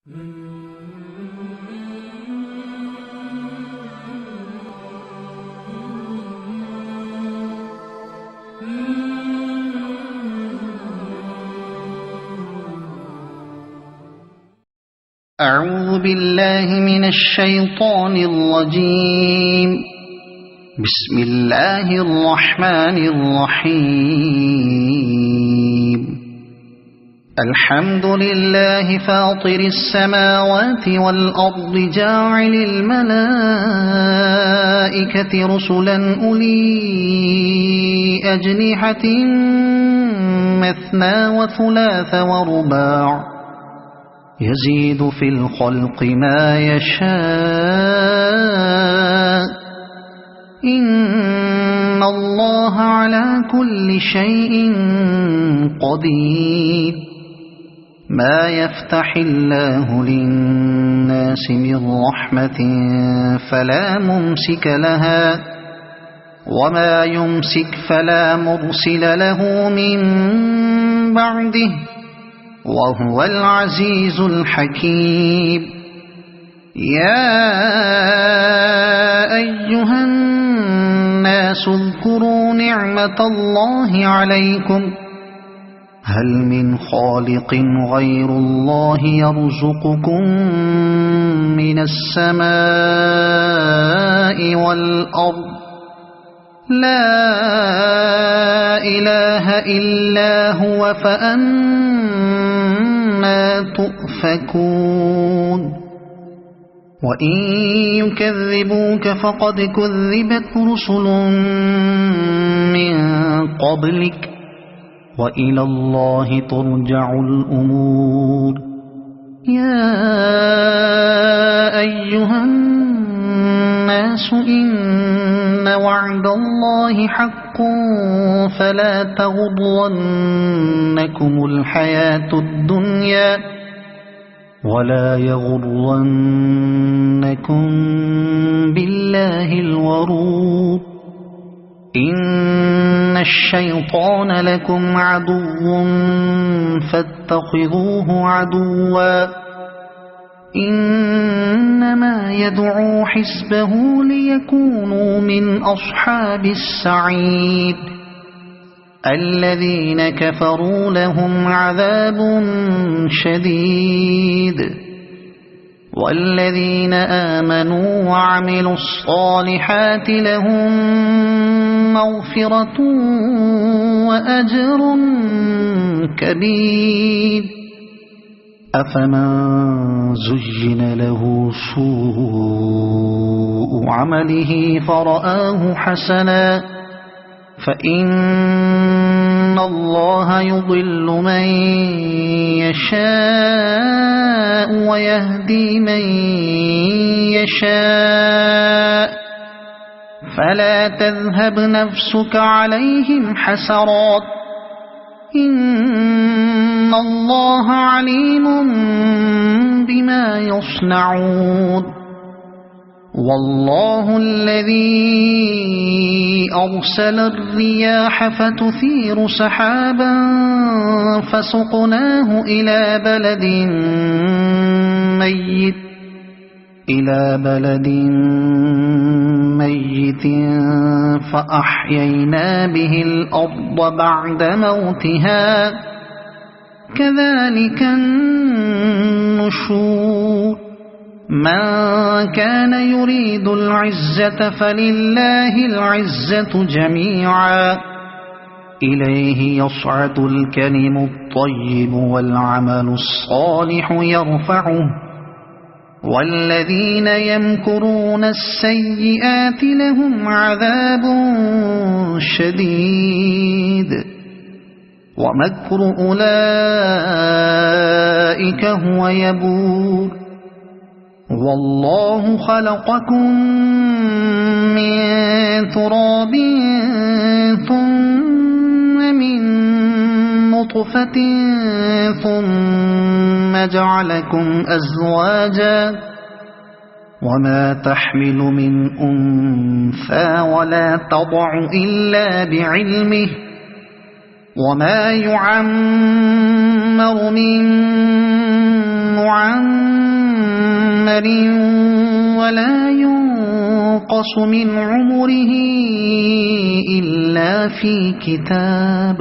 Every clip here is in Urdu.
أعوذ بالله من الشيطان الرجيم. بسم الله الرحمن الرحيم. الحمد لله فاطر السماوات والأرض جاعل الملائكة رسلا أولي أجنحة مثنى وثلاث ورباع يزيد في الخلق ما يشاء إن الله على كل شيء قدير. ما يفتح الله للناس من رحمة فلا ممسك لها وما يمسك فلا مرسل له من بعده وهو العزيز الحكيم. يا أيها الناس اذكروا نعمة الله عليكم هل من خالق غير الله يرزقكم من السماء والأرض لا إله إلا هو فأنى تؤفكون. وإن يكذبوك فقد كذبت رسل من قبلك وإلى الله ترجع الأمور. يا أيها الناس إن وعد الله حق فلا تغرنكم الحياة الدنيا ولا يغرنكم بالله الغرور. إن الشيطان لكم عدو فاتخذوه عدوا إنما يدعو حزبه ليكونوا من أصحاب السعير. الذين كفروا لهم عذاب شديد والذين آمنوا وعملوا الصالحات لهم مغفرة وأجر كبير. أفمن زين له سوء عمله فرآه حسنا فإن الله يضل من يشاء ويهدي من يشاء فلا تذهب نفسك عليهم حسرات إن الله عليم بما يصنعون. والله الذي أرسل الرياح فتثير سحابا فسقناه إلى بلد ميت فأحيينا به الأرض بعد موتها كذلك النشور. من كان يريد العزة فلله العزة جميعا إليه يصعد الكلم الطيب والعمل الصالح يرفعه والذين يمكرون السيئات لهم عذاب شديد ومكر أولئك هو يبور. والله خلقكم من تراب ثم من نطفة ثم جعلكم أزواجا وما تحمل من أنثى ولا تضع إلا بعلمه وما يعمر من معمر مُعَمَّرٍ ولا ينقص من عمره إلا في كتاب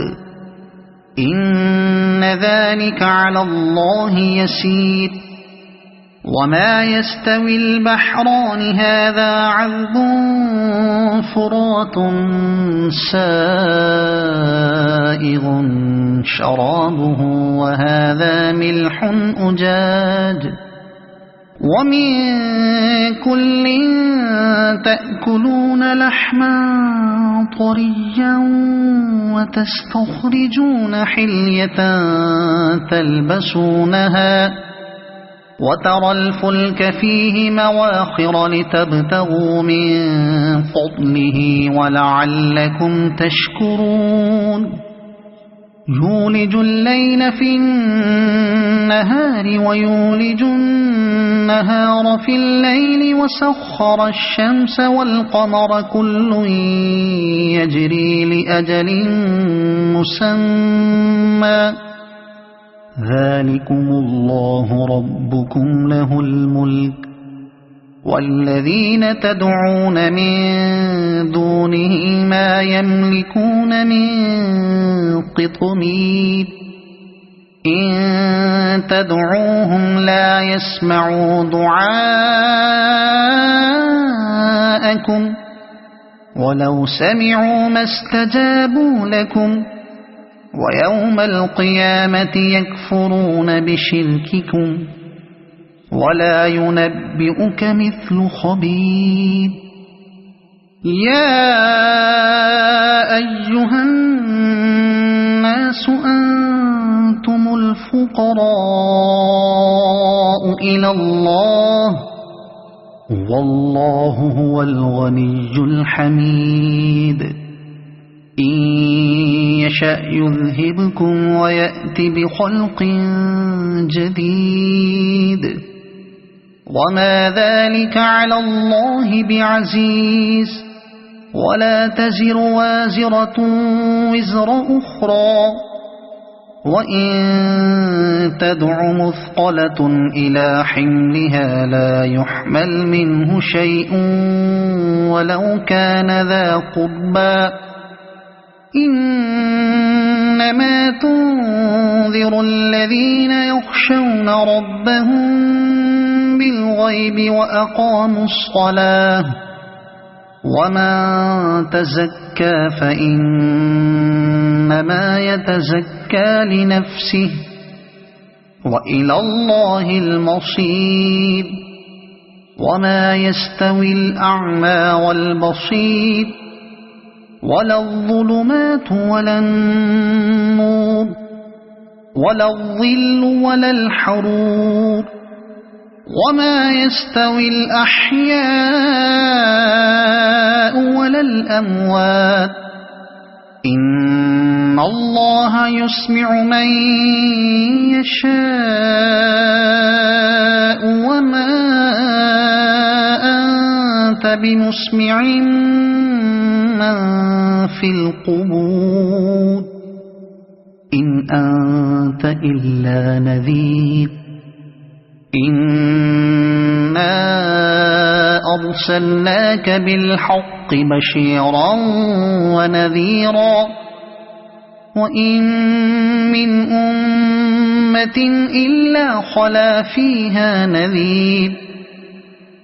إن ذلك على الله يسير وما يستوي البحران هذا عذب فرات سائغ شرابه وهذا ملح أجاج ومن كل تأكلون لحما طريا وتستخرجون حلية تلبسونها وترى الفلك فيه مواخر لتبتغوا من فضله ولعلكم تشكرون يولج الليل في النهار ويولج النهار في الليل وسخر الشمس والقمر كل يجري لأجل مسمى ذلكم الله ربكم له الملك والذين تدعون من دونه ما يملكون من قطمير إن تدعوهم لا يسمعوا دعاءكم ولو سمعوا ما استجابوا لكم ويوم القيامة يكفرون بشرككم ولا ينبئك مثل خبير يا أيها الناس أنتم الفقراء إلى الله والله هو الغني الحميد إن يشأ يذهبكم ويأت بخلق جديد وما ذلك على الله بعزيز ولا تزر وازرة وزر أخرى وإن تدع مثقلة إلى حملها لا يحمل منه شيء ولو كان ذا قربى إنما تنذر الذين يخشون ربهم بالغيب وأقاموا الصلاة ومن تزكى فإنما يتزكى لنفسه وإلى الله المصير وما يستوي الأعمى والبصير ولا الظلمات ولا النور ولا الظل ولا الحرور وما يستوي الأحياء ولا الأموات إن الله يسمع من يشاء وما أنت بمسمع من في القبور إن أنت إلا نذير إنا أرسلناك بالحق بشيرا ونذيرا وإن من أمة إلا خلا فيها نذير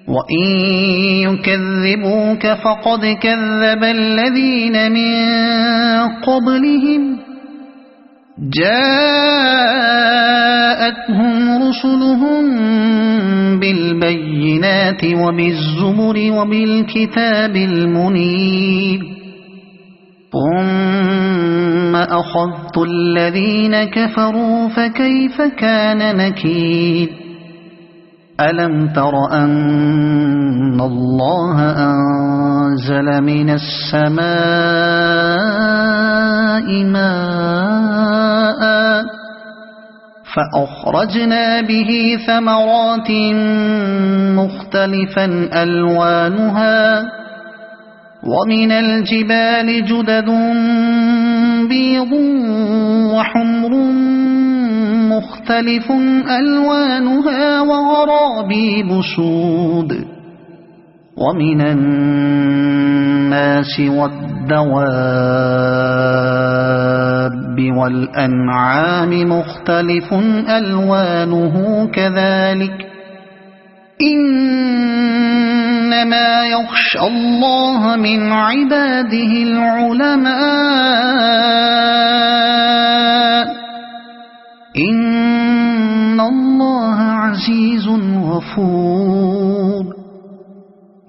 وإن يكذبوك فقد كذب الذين من قبلهم جاءتهم رسلهم بالبينات وبالزبر وبالكتاب المنير ثم أخذت الذين كفروا فكيف كان نكير ألم تر أن الله أنزل من السماء ماء فأخرجنا به ثمرات مختلفا ألوانها ومن الجبال جدد بيض وحمر مختلف ألوانها وغرابيب غريب سود ومن الناس والدواب والأنعام مختلف ألوانه كذلك إنما يخشى الله من عباده العلماء إن الله عزيز غفور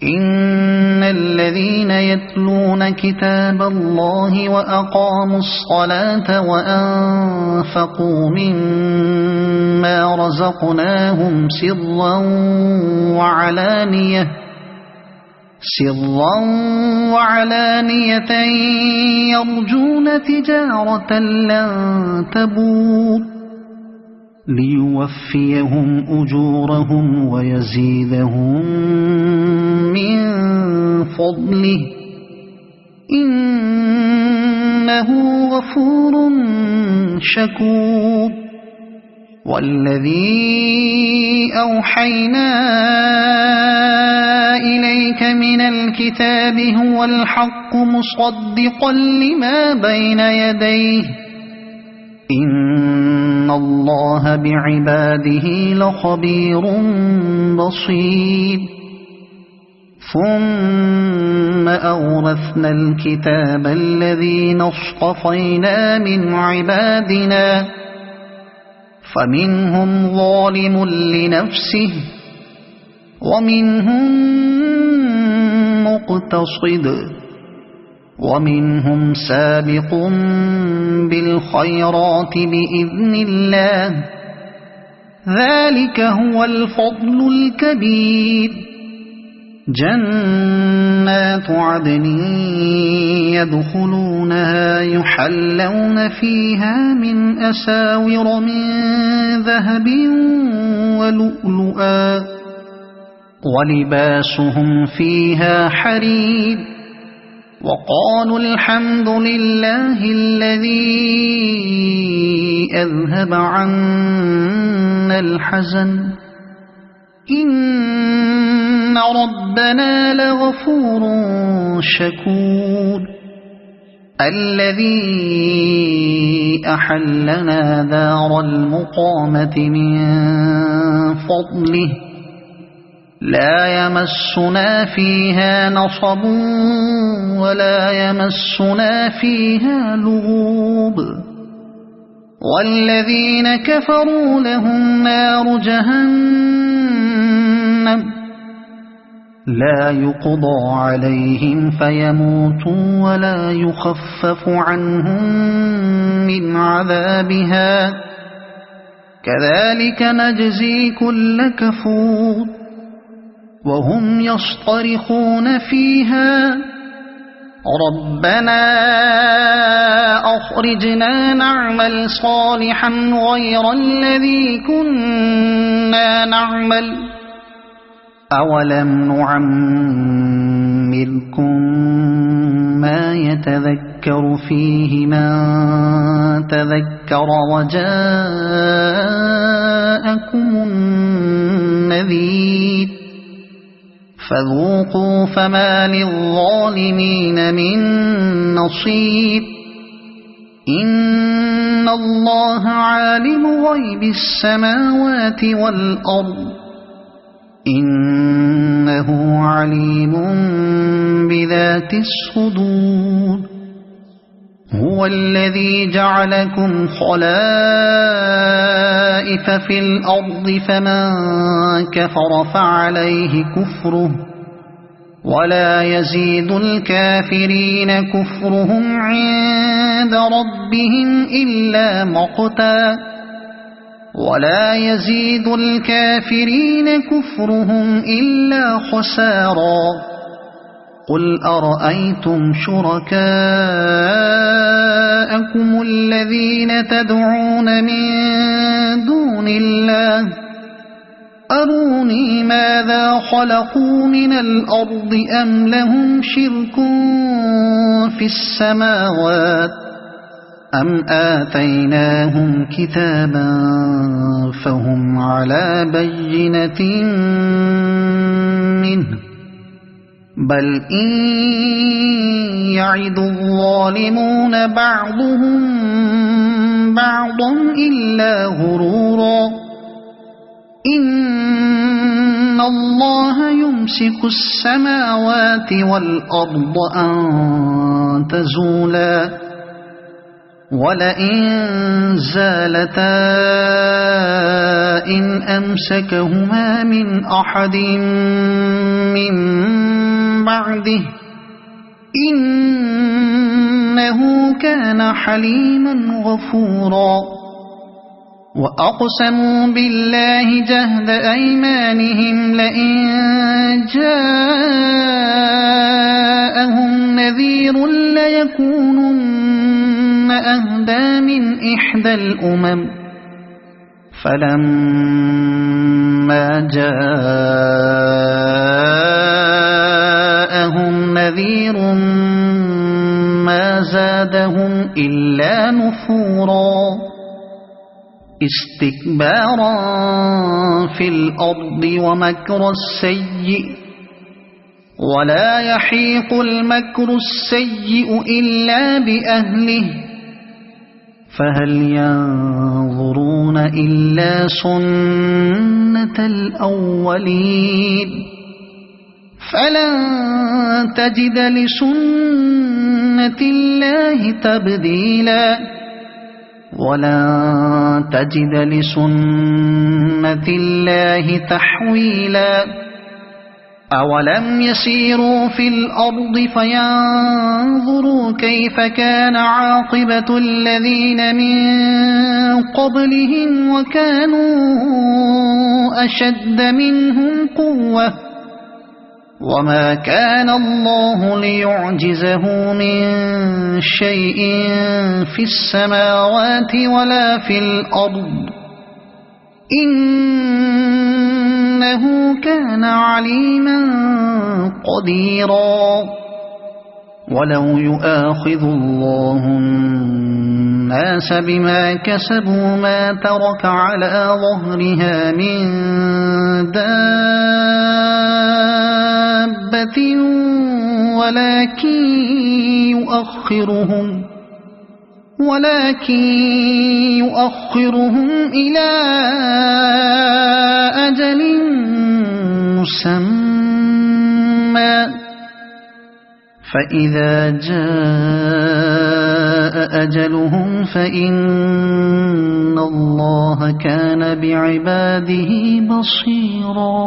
إن الذين يتلون كتاب الله وأقاموا الصلاة وأنفقوا مما رزقناهم سرا وعلانية يرجون تجارة لن تبور ليوفيهم أجورهم ويزيدهم من فضله إنه غفور شكور والذي أوحينا إليك من الكتاب هو الحق مصدقا لما بين يديه إن الله بعباده لخبير بصير ثم أورثنا الكتاب الذين اصطفينا من عبادنا فمنهم ظالم لنفسه ومنهم مقتصد ومنهم سابق بالخيرات بإذن الله ذلك هو الفضل الكبير جنات عدن يدخلونها يحلون فيها من أساور من ذهب ولؤلؤا ولباسهم فيها حرير وقالوا الحمد لله الذي أذهب عنا الحزن إن ربنا لغفور شكور الذي أحلنا دار المقامة من فضله لا يمسنا فيها نصب ولا يمسنا فيها لغوب والذين كفروا لهم نار جهنم لا يقضى عليهم فيموتوا ولا يخفف عنهم من عذابها كذلك نجزي كل كفور وهم يصطرخون فيها ربنا أخرجنا نعمل صالحا غير الذي كنا نعمل أولم نعمركم ما يتذكر فيه من تذكر وجاءكم النذير فذوقوا فما للظالمين من نصير إن الله عالم غيب السماوات والأرض إنه عليم بذات الصدور هو الذي جعلكم خلائف في الأرض فمن كفر فعليه كفره ولا يزيد الكافرين كفرهم عند ربهم إلا مقتا ولا يزيد الكافرين كفرهم إلا خسارا قل أرأيتم شركاءكم الذين تدعون من دون الله أروني ماذا خلقوا من الأرض أم لهم شرك في السماوات أم آتيناهم كتابا فهم على بينة منه بل إن يعد الظالمون بعضهم بعضا إلا غرورا إن الله يمسك السماوات والأرض أن تزولا ولئن زالتا إن أمسكهما من أحد من بعده إنه كان حليما غفورا وأقسموا بالله جهد أيمانهم لئن جاءهم نذير ليكونن أهدى من إحدى الأمم فلما جاءهم نذير ما زادهم إلا نفورا استكبارا في الأرض ومكر السيء ولا يحيق المكر السيء إلا بأهله فهل ينظرون إلا سنة الأولين فلن تجد لسنة الله تبديلا ولن تجد لسنة الله تحويلا أولم يسيروا في الأرض فينظروا كيف كان عاقبة الذين من قبلهم وكانوا أشد منهم قوة وما كان الله ليعجزه من شيء في السماوات ولا في الأرض إنه كان عليما قديرا ولو يؤاخذ الله الناس بما كسبوا ما ترك على ظهرها من دابة ولكن يؤخرهم إلى أجل مسمى فإذا جاء أجلهم فإن الله كان بعباده بصيرا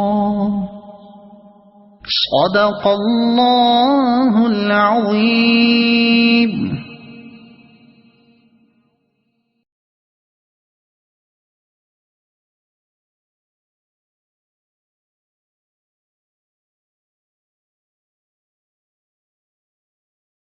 صدق الله العظيم.